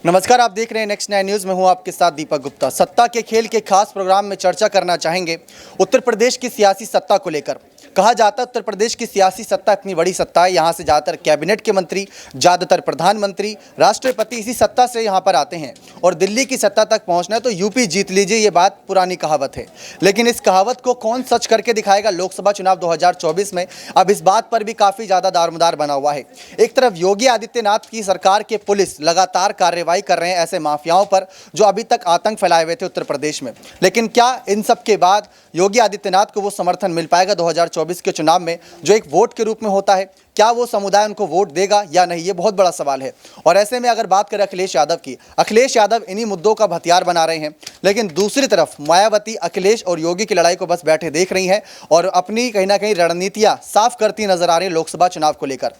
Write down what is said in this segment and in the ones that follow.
नमस्कार, आप देख रहे हैं नेक्स्ट 9 न्यूज़ में हूं आपके साथ दीपक गुप्ता। सत्ता के खेल के खास प्रोग्राम में चर्चा करना चाहेंगे उत्तर प्रदेश की सियासी सत्ता को लेकर। कहा जाता है उत्तर प्रदेश की सियासी सत्ता इतनी बड़ी सत्ता है, यहाँ से ज़्यादातर कैबिनेट के मंत्री, ज़्यादातर प्रधानमंत्री, राष्ट्रपति इसी सत्ता से यहाँ पर आते हैं और दिल्ली की सत्ता तक पहुँचना है तो यूपी जीत लीजिए, ये बात पुरानी कहावत है। लेकिन इस कहावत को कौन सच करके दिखाएगा लोकसभा चुनाव 2024 में, अब इस बात पर भी काफ़ी ज़्यादा दारोमदार बना हुआ है। एक तरफ योगी आदित्यनाथ की सरकार के पुलिस लगातार कार्रवाई कर रहे हैं ऐसे माफियाओं पर जो अभी तक आतंक फैलाए हुए थे उत्तर प्रदेश में। लेकिन क्या इन सब के बाद योगी आदित्यनाथ को वो समर्थन मिल पाएगा 2024 के चुनाव में जो एक वोट के रूप में होता है? क्या वो समुदाय उनको वोट देगा या नहीं, ये बहुत बड़ा सवाल है। और ऐसे में अगर बात करें अखिलेश यादव की, अखिलेश यादव इन्हीं मुद्दों का हथियार बना रहे हैं। लेकिन दूसरी तरफ मायावती अखिलेश और योगी की लड़ाई को बस बैठे देख रही हैं और अपनी कहीं ना कहीं रणनीतियां साफ करती नजर आ रही हैं लोकसभा चुनाव को लेकर।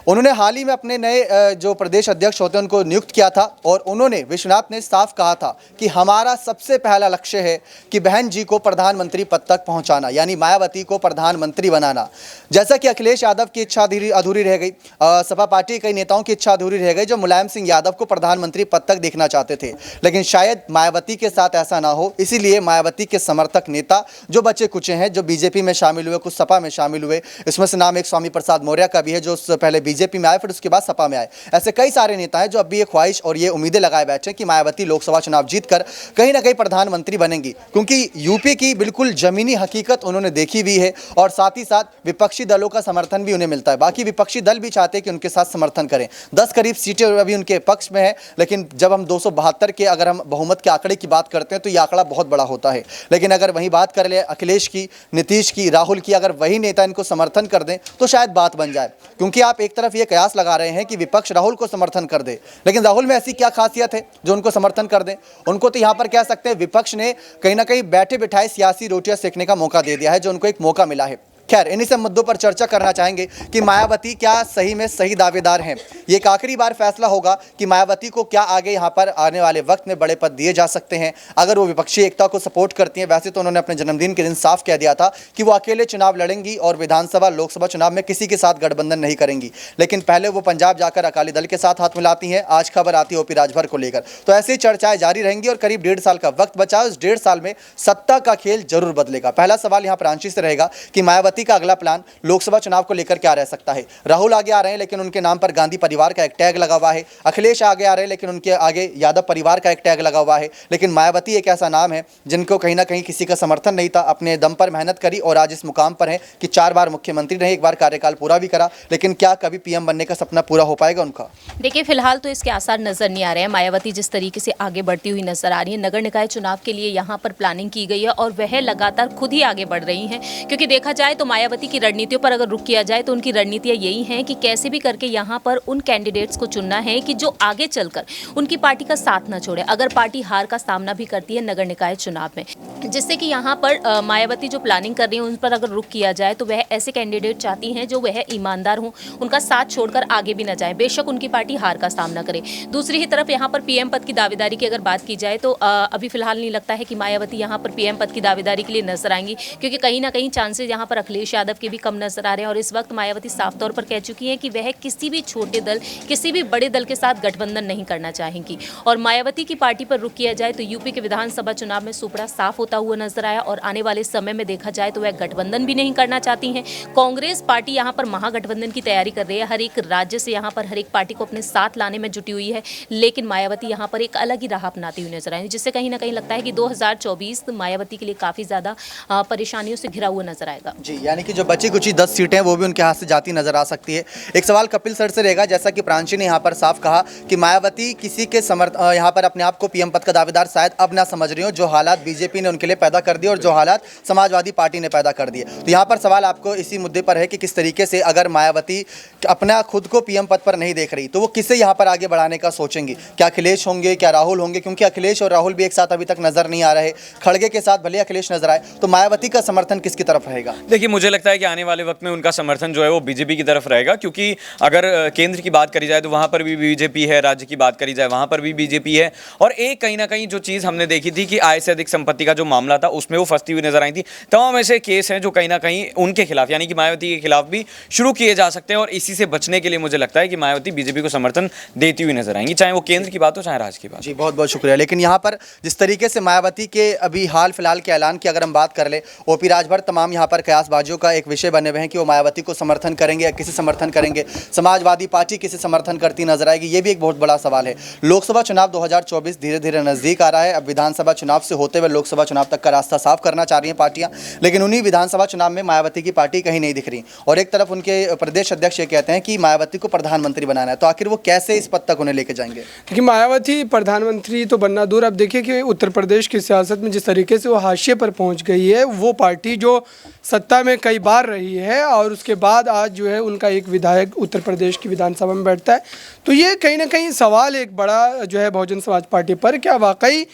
उन्होंने हाल ही में अपने नए जो प्रदेश अध्यक्ष होते हैं उनको नियुक्त किया था और उन्होंने, विश्वनाथ ने साफ कहा था कि हमारा सबसे पहला लक्ष्य है कि बहन जी को प्रधानमंत्री पद तक पहुंचाना, यानी मायावती को प्रधानमंत्री बनाना। जैसा कि अखिलेश यादव की इच्छा अधूरी रह गई, सपा पार्टी के कई नेताओं की इच्छा अधूरी रह गई जो मुलायम सिंह यादव को प्रधानमंत्री पद तक देखना चाहते थे। लेकिन शायद मायावती के साथ ऐसा ना हो, इसीलिए मायावती के समर्थक नेता जो बचे कुचे हैं, जो बीजेपी में शामिल हुए, कुछ सपा में शामिल हुए, इसमें से नाम एक स्वामी प्रसाद मौर्य का भी है जो पहले बीजेपी में आए फिर उसके बाद सपा में आए। ऐसे कई सारे नेता हैं जो अब भी ये ख्वाहिश और ये उम्मीदें लगाए बैठे हैं कि मायावती लोकसभा चुनाव जीतकर कहीं ना कहीं प्रधानमंत्री बनेंगी, क्योंकि यूपी की बिल्कुल जमीनी हकीकत उन्होंने देखी भी है और साथ ही साथ विपक्षी दलों का समर्थन भी उन्हें मिलता है। बाकी विपक्षी दल भी चाहते हैं कि उनके साथ समर्थन करें। 10 करीब सीटें अभी उनके पक्ष में है, लेकिन जब हम 272 के अगर हम बहुमत के आंकड़े की बात करते हैं तो ये आंकड़ा बहुत बड़ा होता है। लेकिन अगर वहीं बात कर ले अखिलेश की, नीतीश की, राहुल की, अगर वही नेता इनको समर्थन कर दें तो शायद बात बन जाए। क्योंकि आप एक तरफ ये कयास लगा रहे हैं कि विपक्ष राहुल को समर्थन कर दे, लेकिन राहुल में ऐसी क्या खासियत है जो उनको समर्थन कर दे? उनको तो यहां पर कह सकते हैं विपक्ष ने कहीं ना कहीं बैठे बिठाए सियासी रोटियां सेकने का मौका दे दिया है, जो उनको एक मौका मिला है। खैर, इन्हीं सब मुद्दों पर चर्चा करना चाहेंगे कि मायावती क्या सही में सही दावेदार हैं। ये एक आखिरी बार फैसला होगा कि मायावती को क्या आगे यहाँ पर आने वाले वक्त में बड़े पद दिए जा सकते हैं अगर वो विपक्षी एकता को सपोर्ट करती हैं। वैसे तो उन्होंने अपने जन्मदिन के दिन साफ कह दिया था कि वो अकेले चुनाव लड़ेंगी और विधानसभा लोकसभा चुनाव में किसी के साथ गठबंधन नहीं करेंगी। लेकिन पहले वो पंजाब जाकर अकाली दल के साथ हाथ मिलाती हैं। आज खबर आती है ओपी राजभर को लेकर। तो ऐसी चर्चाएं जारी रहेंगी और करीब 1.5 साल का वक्त बचा है। उस 1.5 साल में सत्ता का खेल जरूर बदलेगा। पहला सवाल यहाँ प्रांची से रहेगा कि मायावती का अगला प्लान लोकसभा चुनाव को लेकर क्या रह सकता है। राहुल आगे आ रहे हैं लेकिन उनके नाम पर गांधी परिवार का एक टैग लगा हुआ है। अखिलेश आगे आ रहे हैं लेकिन उनके आगे यादव परिवार का एक टैग लगा हुआ है। लेकिन मायावती एक ऐसा नाम है जिनको कहीं ना कहीं किसी का समर्थन नहीं था, अपने दम पर मेहनत करी और आज इस मुकाम पर है कि 4 बार मुख्यमंत्री रहे, 1 बार कार्यकाल पूरा भी करा। लेकिन क्या कभी पीएम बनने का सपना पूरा हो पाएगा उनका? देखिए, फिलहाल तो इसके आसार नजर नहीं आ रहे हैं। मायावती जिस तरीके से आगे बढ़ती हुई नजर आ रही है, नगर निकाय चुनाव के लिए यहाँ पर प्लानिंग की गई है और वह लगातार खुद ही आगे बढ़ रही हैं। क्योंकि देखा जाए तो मायावती की रणनीतियों पर अगर रुक किया जाए तो उनकी रणनीतियां यही हैं कि कैसे भी करके यहाँ पर उन कैंडिडेट्स को चुनना है कि जो आगे चलकर उनकी पार्टी का साथ न छोड़े, अगर पार्टी हार का सामना भी करती है नगर निकाय चुनाव में। जिससे कि यहाँ पर मायावती जो प्लानिंग कर रही है उन पर अगर रुक किया जाए तो वह ऐसे कैंडिडेट चाहती हैं जो वह ईमानदार हों, उनका साथ छोड़कर आगे भी न जाए, बेशक उनकी पार्टी हार का सामना करे। दूसरी ही तरफ यहाँ पर पीएम पद की दावेदारी की अगर बात की जाए तो अभी फिलहाल नहीं लगता है कि मायावती यहाँ पर पीएम पद की दावेदारी के लिए नजर आएंगी, क्योंकि कहीं ना कहीं चांसेस यहाँ पर अखिलेश यादव के भी कम नजर आ रहे हैं। और इस वक्त मायावती साफ तौर पर कह चुकी है कि वह किसी भी छोटे दल, किसी भी बड़े दल के साथ गठबंधन नहीं करना चाहेंगी। और मायावती की पार्टी पर रुक किया जाए तो यूपी के विधानसभा चुनाव में सुपड़ा साफ होता हुआ नजर आया और आने वाले समय में देखा जाए तो वह गठबंधन भी नहीं करना चाहती हैं। कांग्रेस पार्टी यहाँ पर महागठबंधन की तैयारी कर रही है, हर एक राज्य से यहाँ पर हर एक पार्टी को अपने साथ लाने में जुटी हुई है। लेकिन मायावती यहाँ पर एक अलग ही राह अपनाती हुई नजर आई, जिससे कहीं ना कहीं लगता है कि 2024 मायावती के लिए काफी ज्यादा परेशानियों से घिरा हुआ नजर आएगा। जी, यानी कि जो बची कुछ 10 सीटें हैं वो भी उनके हाथ से जाती नजर आ सकती है। एक सवाल कपिल सर से रहेगा, जैसा कि प्रांची ने यहाँ पर साफ कहा कि मायावती किसी के यहाँ पर अपने आप को पीएम पद का दावेदार शायद अब ना समझ रही हो, जो हालात बीजेपी ने उनके लिए पैदा कर दिए और जो हालात समाजवादी पार्टी ने पैदा कर दिए। तो यहाँ पर सवाल आपको इसी मुद्दे पर है कि किस तरीके से अगर मायावती अपना खुद को पीएम पद पर नहीं देख रही तो वो किसे यहाँ पर आगे बढ़ाने का सोचेंगी? क्या अखिलेश होंगे, क्या राहुल होंगे? क्योंकि अखिलेश और राहुल भी एक साथ अभी तक नजर नहीं आ रहे। खड़गे के साथ भले अखिलेश नजर आए तो मायावती का समर्थन किसकी तरफ रहेगा? देखिए, मुझे लगता है कि आने वाले वक्त में उनका समर्थन जो है वो बीजेपी की तरफ रहेगा, क्योंकि अगर केंद्र की बात करी जाए तो वहाँ पर भी बीजेपी है, राज्य की बात करी जाए वहाँ पर भी बीजेपी है। और एक कहीं ना कहीं जो चीज़ हमने देखी थी कि आय से अधिक संपत्ति का जो मामला था उसमें वो फंसती हुई नजर आई थी। तमाम ऐसे केस हैं जो कहीं ना कहीं उनके खिलाफ यानी कि मायावती के खिलाफ भी शुरू किए जा सकते हैं, और इसी से बचने के लिए मुझे लगता है कि मायावती बीजेपी को समर्थन देती हुई नजर आएंगी, चाहे वो केंद्र की बात हो चाहे राज्य की बात। जी बहुत बहुत शुक्रिया। लेकिन यहाँ पर जिस तरीके से मायावती के अभी हाल फिलहाल के ऐलान की अगर हम बात कर ले, ओपी राजभर तमाम यहाँ पर कयासबाजियों का एक विषय बने हुए हैं कि वो मायावती को समर्थन करेंगे या किसे समर्थन करेंगे, समाजवादी पार्टी किसे समर्थन करती नजर आएगी, ये भी एक बहुत बड़ा सवाल है। लोकसभा चुनाव 2024 धीरे धीरे नजदीक आ रहा है। अब विधानसभा चुनाव से होते हुए लोकसभा चुनाव तक का रास्ता साफ करना चाह रही हैं पार्टियां, लेकिन उन्हीं विधानसभा चुनाव में मायावती की पार्टी कहीं नहीं दिख रही। और एक तरफ उनके प्रदेश अध्यक्ष ये कहते हैं कि मायावती को प्रधानमंत्री बनाना है, तो आखिर वो कैसे इस पद तक उन्हें लेके जाएंगे? देखिए, मायावती प्रधानमंत्री तो बनना दूर, अब देखिए कि उत्तर प्रदेश की सियासत में जिस तरीके से वो हाशिए पर पहुंच गई है, वो पार्टी जो सत्ता में कई बार रही है और उसके बाद आज जो है उनका एक विधायक उत्तर प्रदेश की विधानसभा में बैठता है, तो ये कहीं ना कहीं सवाल एक बड़ा जो है बहुजन समाज पार्टी पर, क्या वाकई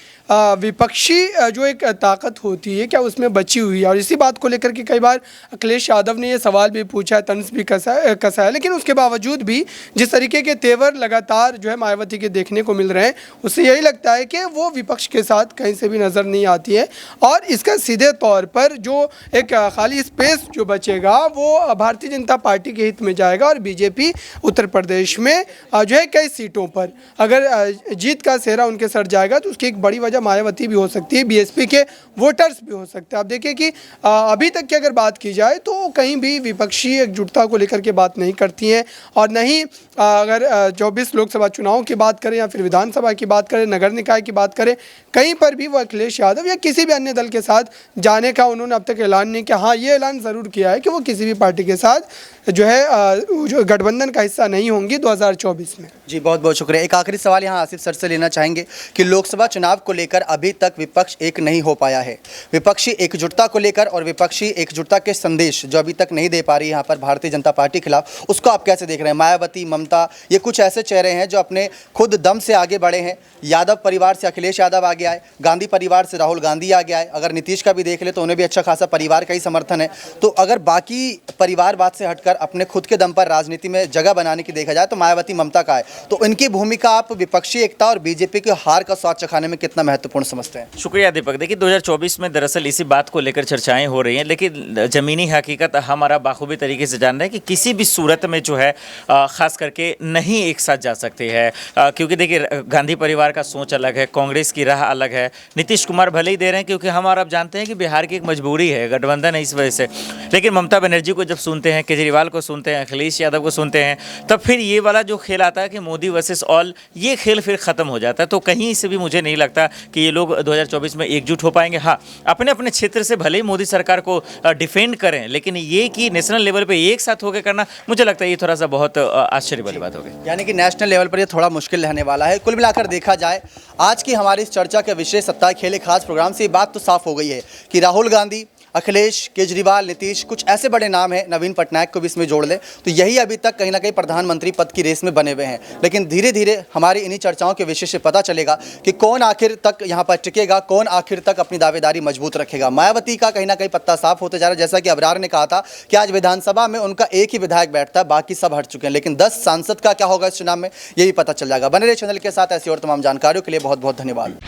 विपक्षी जो एक ताकत होती है क्या उसमें बची हुई है। और इसी बात को लेकर के कई बार अखिलेश यादव ने ये सवाल भी पूछा है, तंज भी कसा है, लेकिन उसके बावजूद भी जिस तरीके के तेवर लगातार जो है मायावती के देखने को मिल रहे हैं, उससे यही लगता है कि वो विपक्ष के साथ कहीं से भी नज़र नहीं आती है। और इसका सीधे तौर पर जो एक खाली स्पेस जो बचेगा वो भारतीय जनता पार्टी के हित में जाएगा, और बीजेपी उत्तर प्रदेश में जो है कई सीटों पर अगर जीत का सेहरा उनके सर जाएगा तो उसकी एक बड़ी वजह मायावती भी हो सकती है, बीएसपी के वोटर्स भी हो सकते हैं। आप देखिए कि अभी तक की अगर बात की जाए तो कहीं भी विपक्षी एकजुटता को लेकर के बात नहीं करती हैं, और नहीं अगर 24 लोकसभा चुनाव की बात करें या फिर विधानसभा की बात करें, नगर निकाय की बात करें, कहीं पर भी वो अखिलेश यादव या किसी भी अन्य दल के साथ जाने का उन्होंने अब तक ऐलान नहीं किया। हाँ, ये ऐलान ज़रूर किया है कि वो किसी भी पार्टी के साथ जो है जो गठबंधन का हिस्सा नहीं होंगी 2024 में। जी बहुत बहुत शुक्रिया। एक आखिरी सवाल यहाँ आसिफ सर से लेना चाहेंगे कि लोकसभा चुनाव को लेकर अभी तक विपक्ष एक नहीं हो पाया है, विपक्षी एकजुटता को लेकर और विपक्षी एकजुटता के संदेश जो अभी तक नहीं दे पा रही है यहाँ पर भारतीय जनता पार्टी के खिलाफ, उसको आप कैसे देख रहे हैं? मायावती, ममता, ये कुछ ऐसे चेहरे हैं जो अपने खुद दम से आगे बढ़े हैं। यादव परिवार से अखिलेश यादव आगे आए, गांधी परिवार से राहुल गांधी आगे आए, अगर नीतीश का भी देख ले तो उन्हें भी अच्छा खासा परिवार का ही समर्थन है। तो अगर बाकी परिवारवाद से हटकर अपने खुद के दम पर राजनीति में जगह बनाने की देखा जाए तो मायावती, ममता का है, तो इनकी भूमिका आप विपक्षी एकता और बीजेपी के हार का स्वाद चखाने में कितना महत्वपूर्ण समझते हैं? शुक्रिया दीपक। देखिए, 2024 में दरअसल इसी बात को लेकर चर्चाएं हो रही हैं, लेकिन ज़मीनी हकीकत हमारा बाखूबी तरीके से जान रहे हैं कि किसी भी सूरत में जो है ख़ास करके नहीं एक साथ जा सकते हैं, क्योंकि देखिए गांधी परिवार का सोच अलग है, कांग्रेस की राह अलग है, नीतीश कुमार भले ही दे रहे हैं क्योंकि हम और आप जानते हैं कि बिहार की एक मजबूरी है, गठबंधन है इस वजह से, लेकिन ममता बनर्जी को जब सुनते हैं, केजरीवाल को सुनते हैं, अखिलेश यादव को सुनते हैं, तब फिर ये वाला जो खेल आता है कि मोदी वर्सेस ऑल, ये खेल फिर ख़त्म हो जाता है। तो कहीं से भी मुझे नहीं लगता कि ये लोग 2024 में एकजुट हो पाएंगे। हाँ, अपने अपने क्षेत्र से भले ही मोदी सरकार को डिफेंड करें, लेकिन ये कि नेशनल लेवल पे एक साथ होकर करना, मुझे लगता है ये थोड़ा सा बहुत आश्चर्य वाली बात होगी। यानी कि नेशनल लेवल पर ये थोड़ा मुश्किल रहने वाला है। कुल मिलाकर देखा जाए आज की हमारी इस चर्चा के विषय सत्ता खेले खास प्रोग्राम से ये बात तो साफ हो गई है कि राहुल गांधी, अखिलेश, केजरीवाल, नीतीश, कुछ ऐसे बड़े नाम हैं, नवीन पटनायक को भी इसमें जोड़ लें तो यही अभी तक कहीं ना कहीं प्रधानमंत्री पद की रेस में बने हुए हैं। लेकिन धीरे धीरे हमारी इन्हीं चर्चाओं के विषय से पता चलेगा कि कौन आखिर तक यहाँ पर टिकेगा, कौन आखिर तक अपनी दावेदारी मजबूत रखेगा। मायावती का कहीं ना कहीं पत्ता साफ होते जा रहा है, जैसा कि अबरार ने कहा था कि आज विधानसभा में उनका एक ही विधायक बैठता है, बाकी सब हट चुके हैं, लेकिन 10 सांसद का क्या होगा इस चुनाव में ये भी पता चल जाएगा। बने रहे चैनल के साथ, ऐसी और तमाम जानकारियों के लिए बहुत बहुत धन्यवाद।